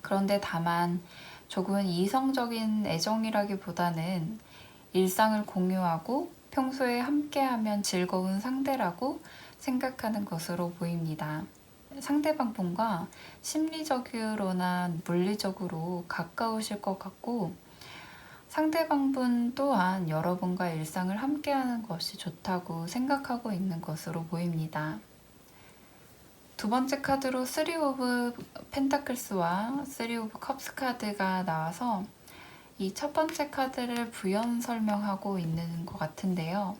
Speaker 1: 그런데 다만 조금은 이성적인 애정이라기보다는 일상을 공유하고 평소에 함께하면 즐거운 상대라고 생각하는 것으로 보입니다. 상대방 분과 심리적으로나 물리적으로 가까우실 것 같고 상대방 분 또한 여러분과 일상을 함께하는 것이 좋다고 생각하고 있는 것으로 보입니다. 두 번째 카드로 3 오브 펜타클스와 3 오브 컵스 카드가 나와서 이 첫 번째 카드를 부연 설명하고 있는 것 같은데요.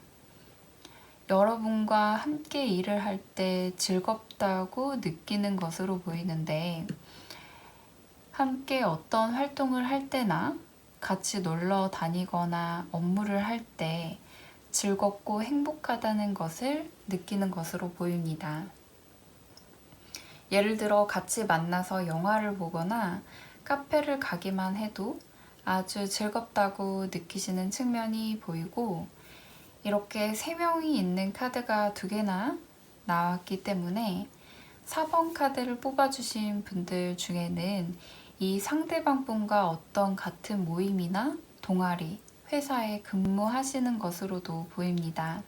Speaker 1: 여러분과 함께 일을 할 때 즐겁다고 느끼는 것으로 보이는데 함께 어떤 활동을 할 때나 같이 놀러 다니거나 업무를 할 때 즐겁고 행복하다는 것을 느끼는 것으로 보입니다. 예를 들어 같이 만나서 영화를 보거나 카페를 가기만 해도 아주 즐겁다고 느끼시는 측면이 보이고, 이렇게 3명이 있는 카드가 2개나 나왔기 때문에 4번 카드를 뽑아주신 분들 중에는 이 상대방 분과 어떤 같은 모임이나 동아리, 회사에 근무하시는 것으로도 보입니다.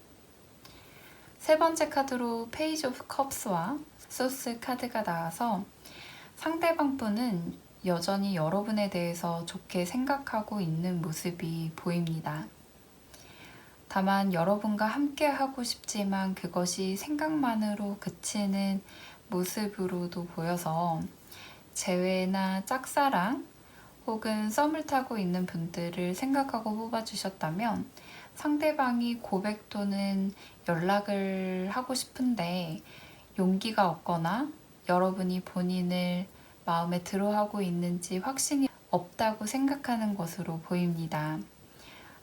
Speaker 1: 3번째 카드로 페이지 오브 컵스와 소스 카드가 나와서 상대방 분은 여전히 여러분에 대해서 좋게 생각하고 있는 모습이 보입니다. 다만 여러분과 함께 하고 싶지만 그것이 생각만으로 그치는 모습으로도 보여서 재회나 짝사랑 혹은 썸을 타고 있는 분들을 생각하고 뽑아주셨다면 상대방이 고백 또는 연락을 하고 싶은데 용기가 없거나 여러분이 본인을 마음에 들어하고 있는지 확신이 없다고 생각하는 것으로 보입니다.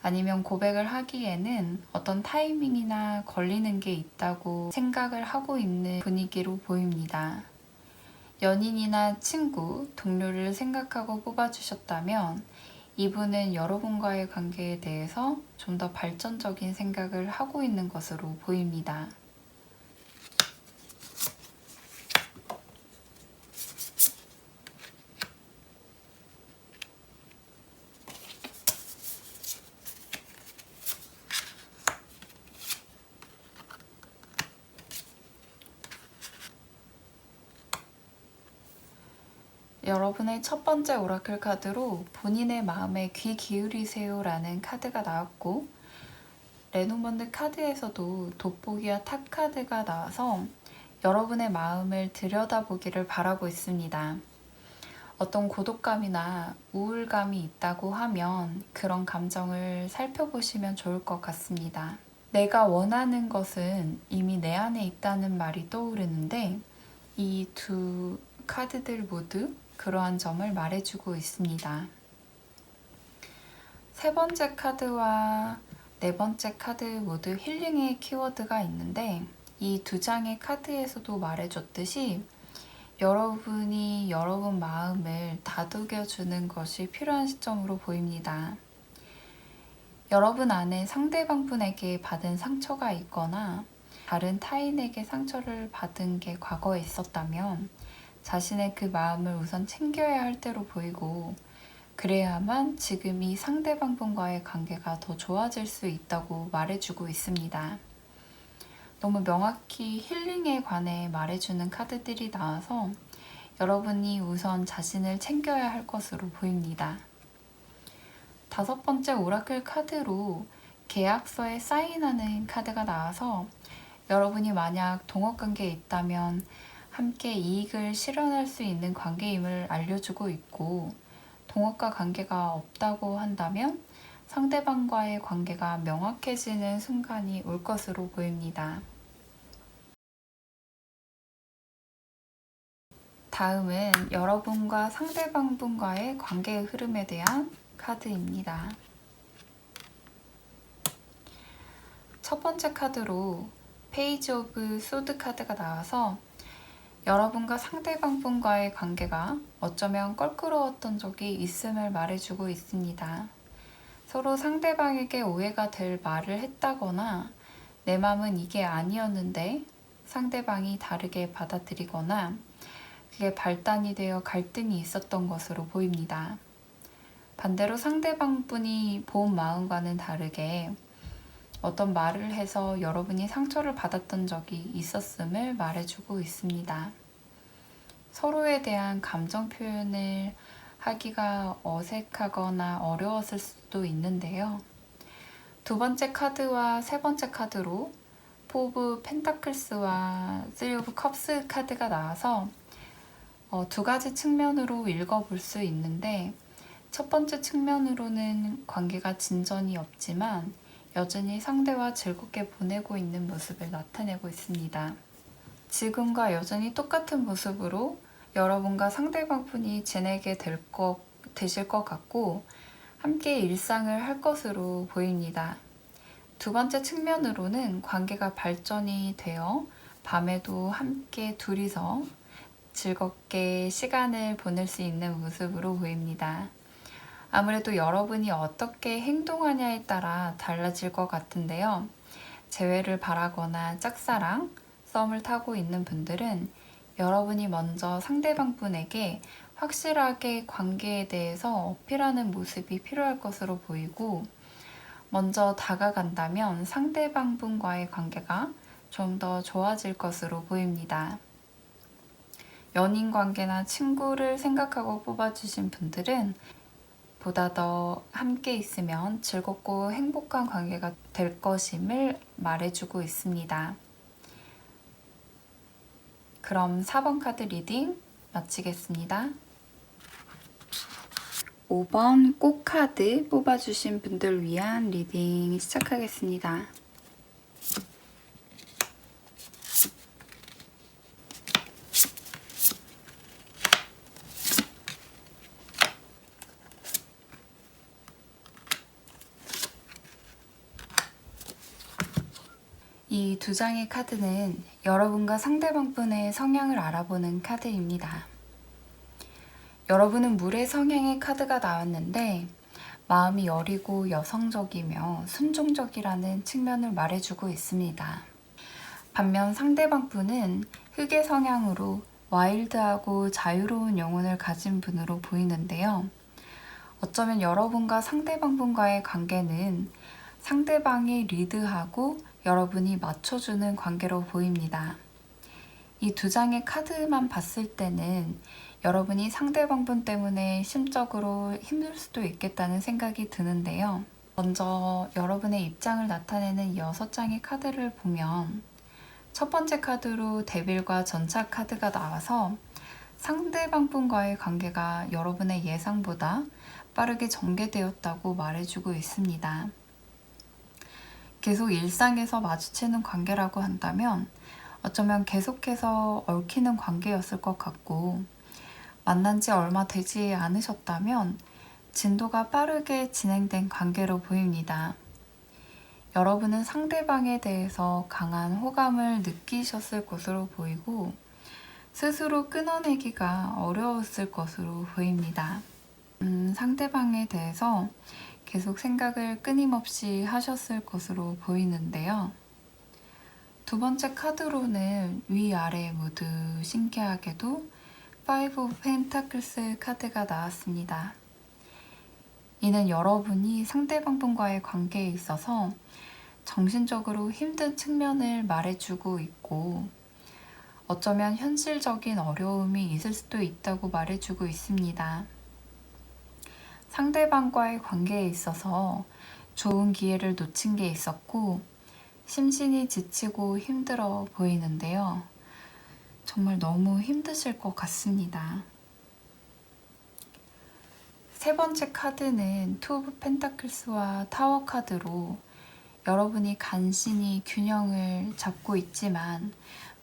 Speaker 1: 아니면 고백을 하기에는 어떤 타이밍이나 걸리는 게 있다고 생각을 하고 있는 분위기로 보입니다. 연인이나 친구, 동료를 생각하고 뽑아주셨다면 이분은 여러분과의 관계에 대해서 좀 더 발전적인 생각을 하고 있는 것으로 보입니다. 여러분의 첫 번째 오라클 카드로 본인의 마음에 귀 기울이세요 라는 카드가 나왔고, 레노먼드 카드에서도 돋보기와 탑 카드가 나와서 여러분의 마음을 들여다보기를 바라고 있습니다. 어떤 고독감이나 우울감이 있다고 하면 그런 감정을 살펴보시면 좋을 것 같습니다. 내가 원하는 것은 이미 내 안에 있다는 말이 떠오르는데 이 두 카드들 모두 그러한 점을 말해주고 있습니다. 3번째 카드와 4번째 카드 모두 힐링의 키워드가 있는데 이 2장의 카드에서도 말해줬듯이 여러분이 여러분 마음을 다독여주는 것이 필요한 시점으로 보입니다. 여러분 안에 상대방 분에게 받은 상처가 있거나 다른 타인에게 상처를 받은 게 과거에 있었다면 자신의 그 마음을 우선 챙겨야 할 때로 보이고, 그래야만 지금 이 상대방 분과의 관계가 더 좋아질 수 있다고 말해주고 있습니다. 너무 명확히 힐링에 관해 말해주는 카드들이 나와서 여러분이 우선 자신을 챙겨야 할 것으로 보입니다. 5번째 오라클 카드로 계약서에 사인하는 카드가 나와서 여러분이 만약 동업관계에 있다면 함께 이익을 실현할 수 있는 관계임을 알려주고 있고, 동업과 관계가 없다고 한다면 상대방과의 관계가 명확해지는 순간이 올 것으로 보입니다. 다음은 여러분과 상대방 분과의 관계의 흐름에 대한 카드입니다. 첫 번째 카드로 페이지 오브 소드 카드가 나와서 여러분과 상대방 분과의 관계가 어쩌면 껄끄러웠던 적이 있음을 말해주고 있습니다. 서로 상대방에게 오해가 될 말을 했다거나 내 맘은 이게 아니었는데 상대방이 다르게 받아들이거나 그게 발단이 되어 갈등이 있었던 것으로 보입니다. 반대로 상대방 분이 본 마음과는 다르게 어떤 말을 해서 여러분이 상처를 받았던 적이 있었음을 말해주고 있습니다. 서로에 대한 감정 표현을 하기가 어색하거나 어려웠을 수도 있는데요. 2번째 카드와 3번째 카드로 4 오브 펜타클스와 3 오브 컵스 카드가 나와서 2가지 측면으로 읽어볼 수 있는데, 첫 번째 측면으로는 관계가 진전이 없지만 여전히 상대와 즐겁게 보내고 있는 모습을 나타내고 있습니다. 지금과 여전히 똑같은 모습으로 여러분과 상대방 분이 지내게 되실 것 같고 함께 일상을 할 것으로 보입니다. 2번째 측면으로는 관계가 발전이 되어 밤에도 함께 둘이서 즐겁게 시간을 보낼 수 있는 모습으로 보입니다. 아무래도 여러분이 어떻게 행동하냐에 따라 달라질 것 같은데요. 재회를 바라거나 짝사랑, 썸을 타고 있는 분들은 여러분이 먼저 상대방 분에게 확실하게 관계에 대해서 어필하는 모습이 필요할 것으로 보이고, 먼저 다가간다면 상대방 분과의 관계가 좀 더 좋아질 것으로 보입니다. 연인 관계나 친구를 생각하고 뽑아주신 분들은 보다 더 함께 있으면 즐겁고 행복한 관계가 될 것임을 말해주고 있습니다. 그럼 4번 카드 리딩 마치겠습니다. 5번 꽃카드 뽑아주신 분들 위한 리딩 시작하겠습니다. 이 두 장의 카드는 여러분과 상대방 분의 성향을 알아보는 카드입니다. 여러분은 물의 성향의 카드가 나왔는데 마음이 여리고 여성적이며 순종적이라는 측면을 말해주고 있습니다. 반면 상대방 분은 흙의 성향으로 와일드하고 자유로운 영혼을 가진 분으로 보이는데요. 어쩌면 여러분과 상대방 분과의 관계는 상대방이 리드하고 여러분이 맞춰주는 관계로 보입니다. 이 두 장의 카드만 봤을 때는 여러분이 상대방 분 때문에 심적으로 힘들 수도 있겠다는 생각이 드는데요. 먼저 여러분의 입장을 나타내는 6장의 카드를 보면 첫 번째 카드로 데빌과 전차 카드가 나와서 상대방 분과의 관계가 여러분의 예상보다 빠르게 전개되었다고 말해주고 있습니다. 계속 일상에서 마주치는 관계라고 한다면 어쩌면 계속해서 얽히는 관계였을 것 같고, 만난 지 얼마 되지 않으셨다면 진도가 빠르게 진행된 관계로 보입니다. 여러분은 상대방에 대해서 강한 호감을 느끼셨을 것으로 보이고 스스로 끊어내기가 어려웠을 것으로 보입니다. 상대방에 대해서 계속 생각을 끊임없이 하셨을 것으로 보이는데요. 두 번째 카드로는 위아래 모두 신기하게도 5 of Pentacles 카드가 나왔습니다. 이는 여러분이 상대방 분과의 관계에 있어서 정신적으로 힘든 측면을 말해주고 있고, 어쩌면 현실적인 어려움이 있을 수도 있다고 말해주고 있습니다. 상대방과의 관계에 있어서 좋은 기회를 놓친 게 있었고 심신이 지치고 힘들어 보이는데요. 정말 너무 힘드실 것 같습니다. 세 번째 카드는 투 오브 펜타클스와 타워 카드로 여러분이 간신히 균형을 잡고 있지만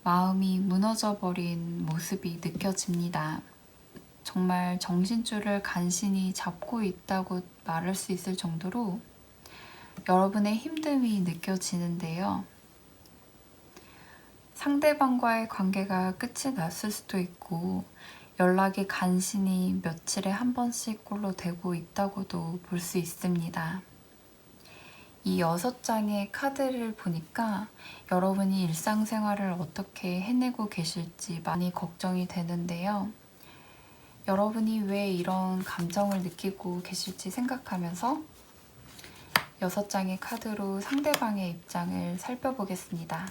Speaker 1: 마음이 무너져 버린 모습이 느껴집니다. 정말 정신줄을 간신히 잡고 있다고 말할 수 있을 정도로 여러분의 힘듦이 느껴지는데요. 상대방과의 관계가 끝이 났을 수도 있고 연락이 간신히 며칠에 한 번씩 꼴로 되고 있다고도 볼 수 있습니다. 이 6장의 카드를 보니까 여러분이 일상생활을 어떻게 해내고 계실지 많이 걱정이 되는데요. 여러분이 왜 이런 감정을 느끼고 계실지 생각하면서 6장의 카드로 상대방의 입장을 살펴보겠습니다.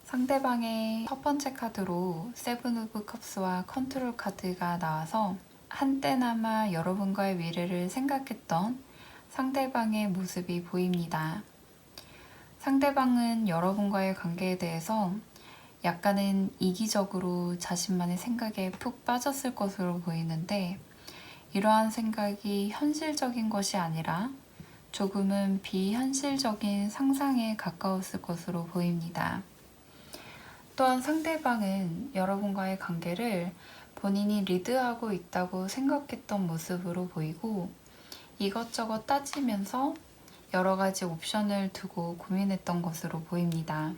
Speaker 1: 상대방의 첫 번째 카드로 세븐 오브 컵스와 컨트롤 카드가 나와서 한때나마 여러분과의 미래를 생각했던 상대방의 모습이 보입니다. 상대방은 여러분과의 관계에 대해서 약간은 이기적으로 자신만의 생각에 푹 빠졌을 것으로 보이는데, 이러한 생각이 현실적인 것이 아니라 조금은 비현실적인 상상에 가까웠을 것으로 보입니다. 또한 상대방은 여러분과의 관계를 본인이 리드하고 있다고 생각했던 모습으로 보이고 이것저것 따지면서 여러 가지 옵션을 두고 고민했던 것으로 보입니다.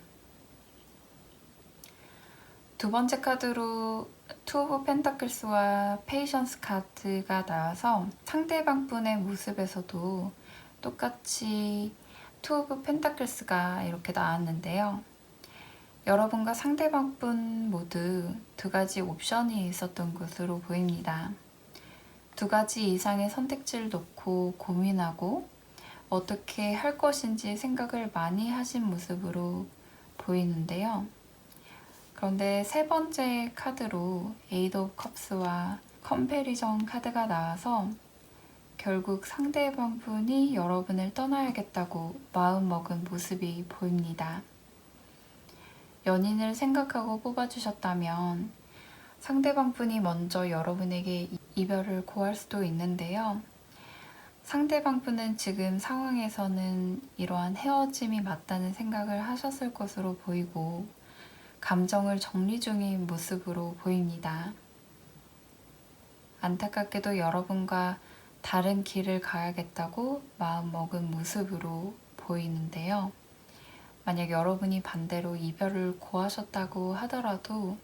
Speaker 1: 두 번째 카드로 투 오브 펜타클스와 페이션스 카드가 나와서 상대방분의 모습에서도 똑같이 투 오브 펜타클스가 이렇게 나왔는데요. 여러분과 상대방분 모두 두 가지 옵션이 있었던 것으로 보입니다. 두 가지 이상의 선택지를 놓고 고민하고 어떻게 할 것인지 생각을 많이 하신 모습으로 보이는데요. 그런데 세 번째 카드로 에이드 오브 컵스와 컴패리전 카드가 나와서 결국 상대방분이 여러분을 떠나야겠다고 마음먹은 모습이 보입니다. 연인을 생각하고 뽑아주셨다면 상대방분이 먼저 여러분에게 이별을 고할 수도 있는데요. 상대방분은 지금 상황에서는 이러한 헤어짐이 맞다는 생각을 하셨을 것으로 보이고 감정을 정리 중인 모습으로 보입니다. 안타깝게도 여러분과 다른 길을 가야겠다고 마음먹은 모습으로 보이는데요. 만약 여러분이 반대로 이별을 고하셨다고 하더라도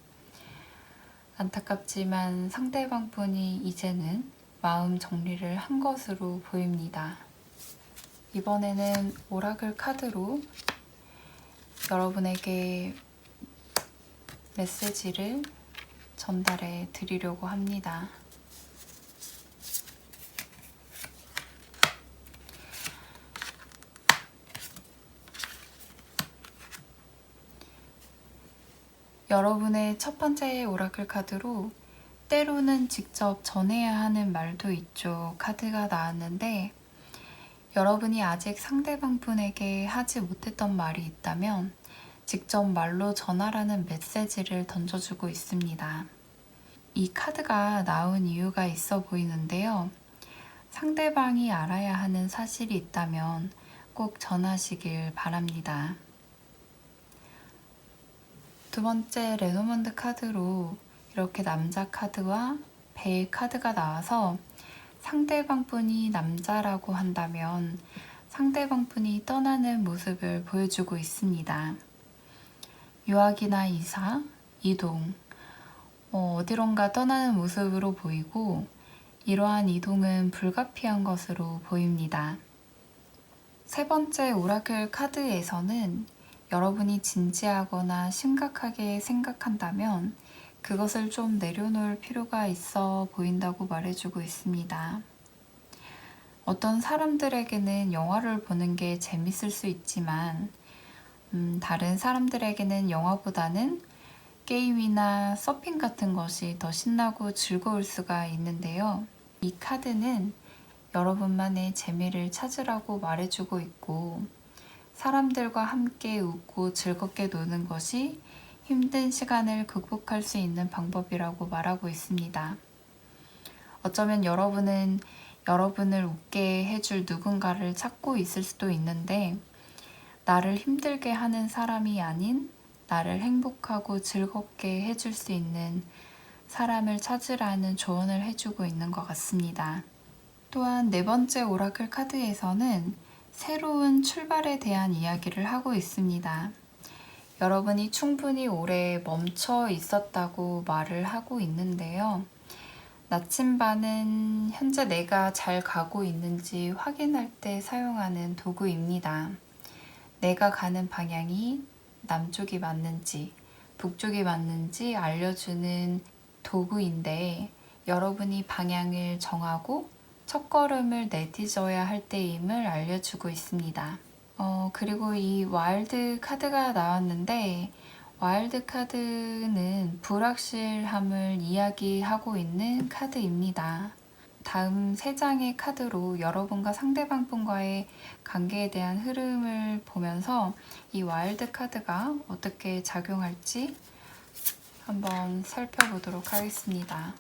Speaker 1: 안타깝지만 상대방분이 이제는 마음 정리를 한 것으로 보입니다. 이번에는 오라클 카드로 여러분에게 메시지를 전달해 드리려고 합니다. 여러분의 첫 번째 오라클 카드로 때로는 직접 전해야 하는 말도 있죠 카드가 나왔는데, 여러분이 아직 상대방분에게 하지 못했던 말이 있다면 직접 말로 전하라는 메시지를 던져주고 있습니다. 이 카드가 나온 이유가 있어 보이는데요. 상대방이 알아야 하는 사실이 있다면 꼭 전하시길 바랍니다. 두 번째 레노먼드 카드로 이렇게 남자 카드와 배 카드가 나와서 상대방분이 남자라고 한다면 상대방분이 떠나는 모습을 보여주고 있습니다. 유학이나 이사, 이동, 어디론가 떠나는 모습으로 보이고 이러한 이동은 불가피한 것으로 보입니다. 세 번째 오라클 카드에서는 여러분이 진지하거나 심각하게 생각한다면 그것을 좀 내려놓을 필요가 있어 보인다고 말해주고 있습니다. 어떤 사람들에게는 영화를 보는 게 재밌을 수 있지만 다른 사람들에게는 영화보다는 게임이나 서핑 같은 것이 더 신나고 즐거울 수가 있는데요. 이 카드는 여러분만의 재미를 찾으라고 말해주고 있고 사람들과 함께 웃고 즐겁게 노는 것이 힘든 시간을 극복할 수 있는 방법이라고 말하고 있습니다. 어쩌면 여러분은 여러분을 웃게 해줄 누군가를 찾고 있을 수도 있는데 나를 힘들게 하는 사람이 아닌 나를 행복하고 즐겁게 해줄 수 있는 사람을 찾으라는 조언을 해주고 있는 것 같습니다. 또한 네 번째 오라클 카드에서는 새로운 출발에 대한 이야기를 하고 있습니다. 여러분이 충분히 오래 멈춰 있었다고 말을 하고 있는데요. 나침반은 현재 내가 잘 가고 있는지 확인할 때 사용하는 도구입니다. 내가 가는 방향이 남쪽이 맞는지 북쪽이 맞는지 알려주는 도구인데 여러분이 방향을 정하고 첫걸음을 내딛어야 할 때임을 알려주고 있습니다. 그리고 이 와일드 카드가 나왔는데 와일드 카드는 불확실함을 이야기하고 있는 카드입니다. 다음 세 장의 카드로 여러분과 상대방분과의 관계에 대한 흐름을 보면서 이 와일드 카드가 어떻게 작용할지 한번 살펴보도록 하겠습니다.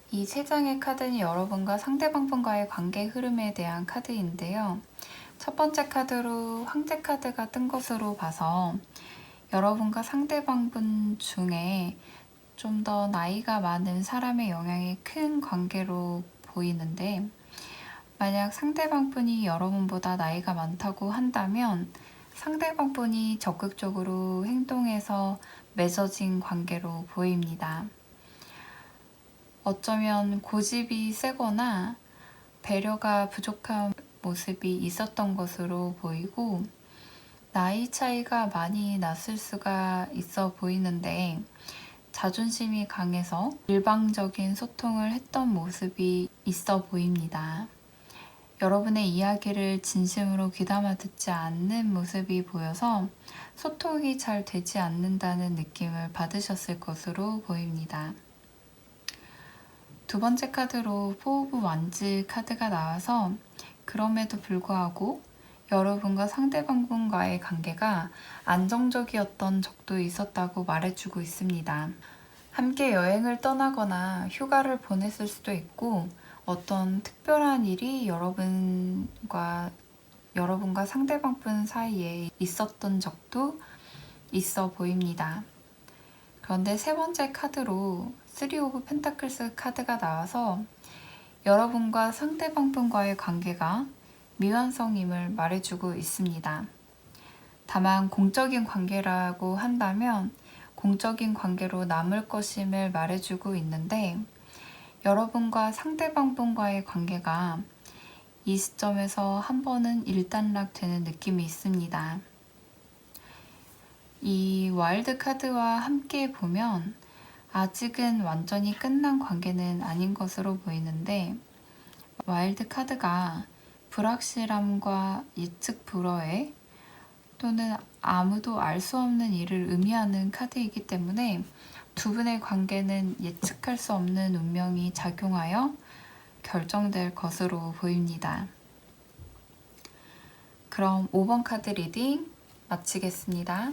Speaker 1: 이 세 장의 카드는 여러분과 상대방분과의 관계 흐름에 대한 카드인데요. 첫 번째 카드로 황제 카드가 뜬 것으로 봐서 여러분과 상대방분 중에 좀 더 나이가 많은 사람의 영향이 큰 관계로 보이는데 만약 상대방분이 여러분보다 나이가 많다고 한다면 상대방분이 적극적으로 행동해서 맺어진 관계로 보입니다. 어쩌면 고집이 세거나 배려가 부족한 모습이 있었던 것으로 보이고, 나이 차이가 많이 났을 수가 있어 보이는데 자존심이 강해서 일방적인 소통을 했던 모습이 있어 보입니다. 여러분의 이야기를 진심으로 귀담아 듣지 않는 모습이 보여서 소통이 잘 되지 않는다는 느낌을 받으셨을 것으로 보입니다. 두 번째 카드로 포 오브 완즈 카드가 나와서 그럼에도 불구하고 여러분과 상대방분과의 관계가 안정적이었던 적도 있었다고 말해주고 있습니다. 함께 여행을 떠나거나 휴가를 보냈을 수도 있고, 어떤 특별한 일이 여러분과 상대방분 사이에 있었던 적도 있어 보입니다. 그런데 세 번째 카드로 3 오브 펜타클스 카드가 나와서 여러분과 상대방분과의 관계가 미완성임을 말해주고 있습니다. 다만 공적인 관계라고 한다면 공적인 관계로 남을 것임을 말해주고 있는데, 여러분과 상대방분과의 관계가 이 시점에서 한 번은 일단락되는 느낌이 있습니다. 이 와일드 카드와 함께 보면 아직은 완전히 끝난 관계는 아닌 것으로 보이는데, 와일드 카드가 불확실함과 예측 불허에 또는 아무도 알 수 없는 일을 의미하는 카드이기 때문에 두 분의 관계는 예측할 수 없는 운명이 작용하여 결정될 것으로 보입니다. 그럼 5번 카드 리딩 마치겠습니다.